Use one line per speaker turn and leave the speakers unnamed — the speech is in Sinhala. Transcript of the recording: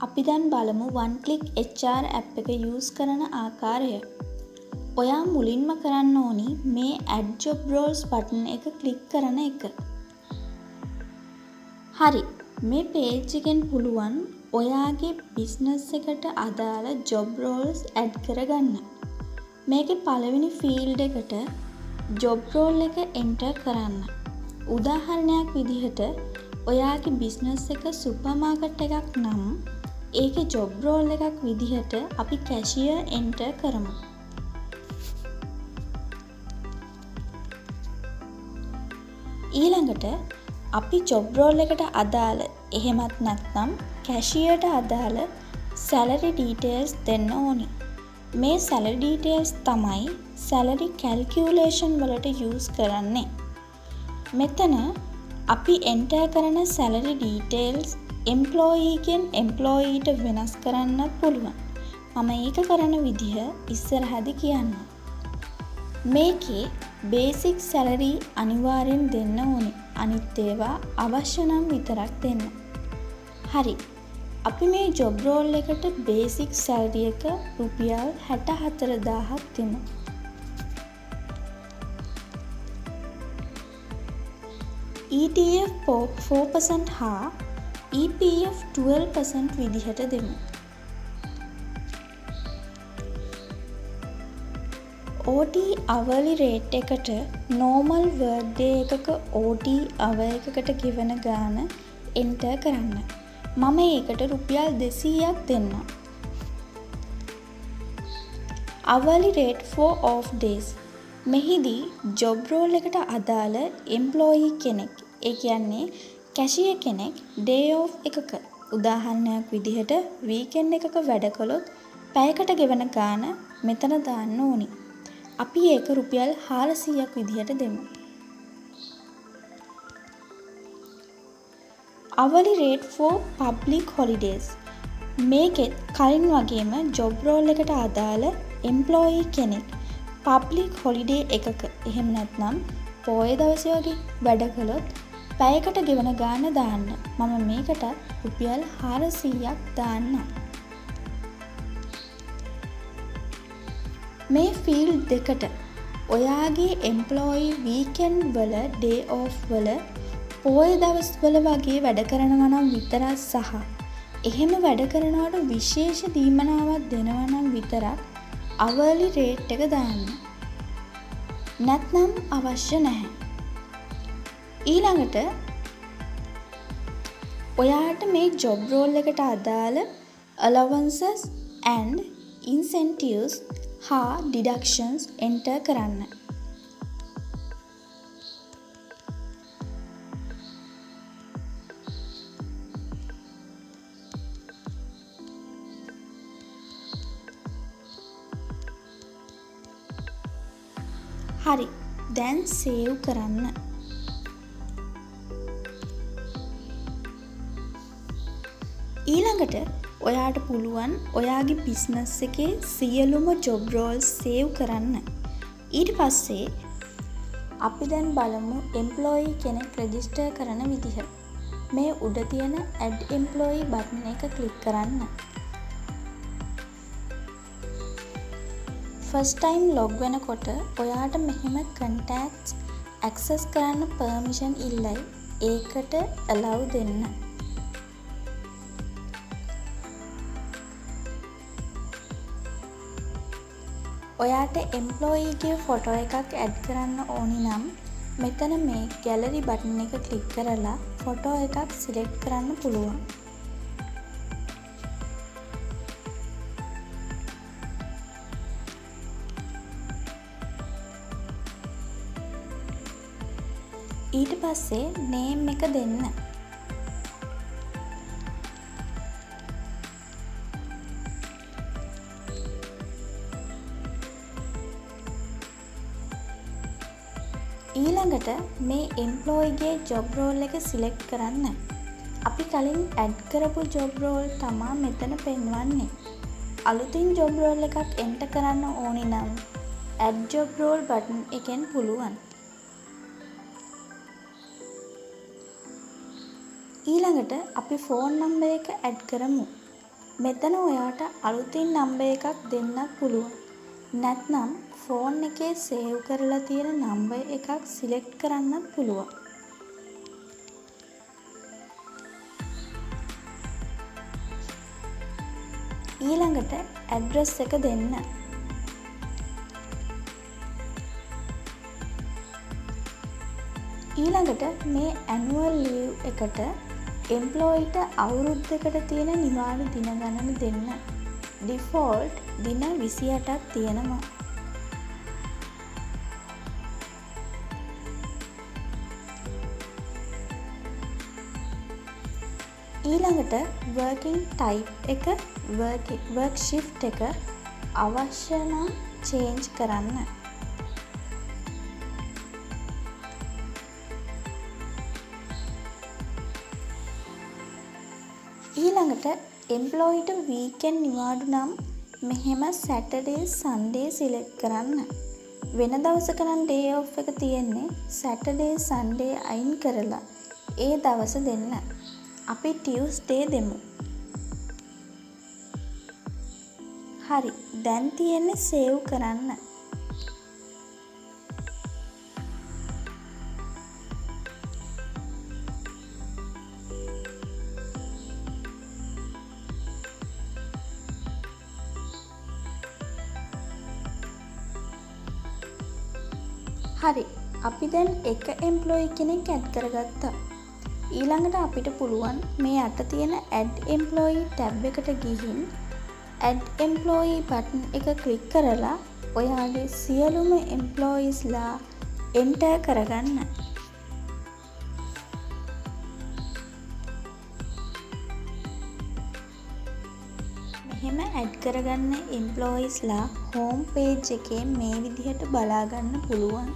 අපි දැන් බලමු one click HR app එක use කරන ආකාරය. ඔයා මුලින්ම කරන්න ඕනි මේ add job roles button එක click කරන එක. හරි. මේ page එකෙන් පුළුවන් ඔයාගේ business එකට අදාළ job roles add කරගන්න. මේකේ පළවෙනි field එකට job role එක enter කරන්න. උදාහරණයක් විදිහට ඔයාගේ business එක supermarket එකක් නම් ඒකේ job role එකක් විදිහට අපි cashier enter කරමු. ඊළඟට අපි job role එකට අදාළ එහෙමත් නැත්නම් cashier ට අදාළ salary details දෙන්න ඕනි. මේ salary details තමයි salary calculation වලට use කරන්නේ. මෙතන අපි enter කරන salary details employee ගෙන් employee ට වෙනස් කරන්නත් පුළුවන්. මම ඒක කරන විදිහ ඉස්සරහදී කියන්නම්. මේකේ basic salary අනිවාර්යෙන් දෙන්න ඕනේ. අනිත් ඒවා අවශ්‍ය නම් විතරක් දෙන්න. හරි. අපි මේ job role එකට basic salary එක රුපියල් 64000ක් දෙමු. ETF 4% හා EPF 12% විදිහට දෙමු. OT hourly rate එකට normal work day එකක OT hour එකකට ගෙවන ගාන enter කරන්න. මම ඒකට රුපියල් 200ක් දෙන්නම්. hourly rate for off days. මෙහිදී job role එකට අදාළ employee කෙනෙක්, ඒ කියන්නේ cashier කෙනෙක් day off එකක උදාහරණයක් විදිහට weekend එකක වැඩ කළොත් පැයකට ගෙවන ගාන මෙතන දාන්න ඕනි. අපි ඒක රුපියල් 400ක් විදිහට දෙමු. hourly rate for public holidays. මේකෙත් කලින් වගේම job role එකට අදාළ employee කෙනෙක් public holiday එකක එහෙම නැත්නම් පොය දවසේ වගේ වැඩ කළොත් පැයකට ගෙවන ගාන දාන්න. මම මේකට රුපියල් 400ක් දාන්නම්. මේ ෆීල්ඩ් දෙකට ඔයාගේ employee weekend වල day off වල පොය දවස් වල වගේ වැඩ කරනවා නම් විතරක් සහ එහෙම වැඩ කරනවට විශේෂ දීමනාවක් දෙනවා නම් විතරක් hourly rate එක දාන්න. නැත්නම් අවශ්‍ය නැහැ. ඊළඟට ඔයාට මේ job role එකට අදාළ allowances and incentives හා deductions enter කරන්න. හරි. දැන් save කරන්න. ඊළඟට ඔයාට පුළුවන් ඔයාගේ business එකේ සියලුම job roles save කරන්න. ඊට පස්සේ අපි දැන් බලමු employee කෙනෙක් register කරන විදිහ. මේ උඩ තියෙන add employee button එක click කරන්න. first time log වෙනකොට ඔයාට මෙහෙම contacts access කරන්න permission ඉල්ලයි. ඒකට allow දෙන්න. ඔයාට employee ගේ ෆොටෝ එකක් add කරන්න ඕනි නම් මෙතන මේ gallery button එක click කරලා ෆොටෝ එකක් select කරන්න පුළුවන්. ඊට පස්සේ name එක දෙන්න. ඊළඟට මේ employee ගේ job role එක select කරන්න. අපි කලින් add කරපු job role තමා මෙතන පෙන්වන්නේ. අලුතින් job role එකක් enter කරන්න ඕනි නම් add job role button එකෙන් පුළුවන්. ඊළඟට අපි phone number එක add කරමු. මෙතන ඔයාට අලුතින් නම්බර් එකක් දෙන්නත් පුළුවන්. නැත්නම් ෆෝන් එකේ සේව් කරලා තියෙන නම්බර් එකක් සිලෙක්ට් කරන්නත් පුළුවන්. ඊළඟට ඇඩ්‍රස් එක දෙන්න. ඊළඟට මේ ඇනුවල් ලීව් එකට එම්ප්ලොයිට අවුරුද්දකට තියෙන නිවාඩු දින ගණන දෙන්න. ඩිෆෝල්ට් දින 28ක් තියෙනවා. ඊළඟට වර්කින් ටයිප් එක වර්ක් ෂිෆ්ට් එක අවශ්‍ය නම් චේන්ජ් කරන්න. ඊළඟට එම්ප්ලොයිට වීකෙන්ඩ් නිවාඩු නම් මෙහෙම සැටර්ඩේ සන්ඩේ සිලෙක්ට් කරන්න. වෙන දවසක නම් ඩේ ඔෆ් එක තියෙන්නේ. සැටර්ඩේ සන්ඩේ අයින් කරලා ඒ දවස දෙන්න. අපි ටියුස්ඩේ දෙමු. හරි, දැන් තියෙන්නේ සේව් කරන්න. හරි, අපි දැන් එක එම්ප්ලොයි කෙනෙක් ඇඩ් කරගත්තා. ඊළඟට අපිට පුළුවන් මේ යට තියෙන ඇඩ් එම්ප්ලොයි ටැබ් එකට ගිහින් ඇඩ් එම්ප්ලොයි බටන් එක ක්ලික් කරලා ඔයාගේ සියලුම එම්ප්ලොයිස්ලා එන්ටර් කරගන්න. මෙහෙම ඇඩ් කරගන්න එම්ප්ලොයිස්ලා හෝම් පේජ් එකේ මේ විදිහට බලා ගන්න පුළුවන්.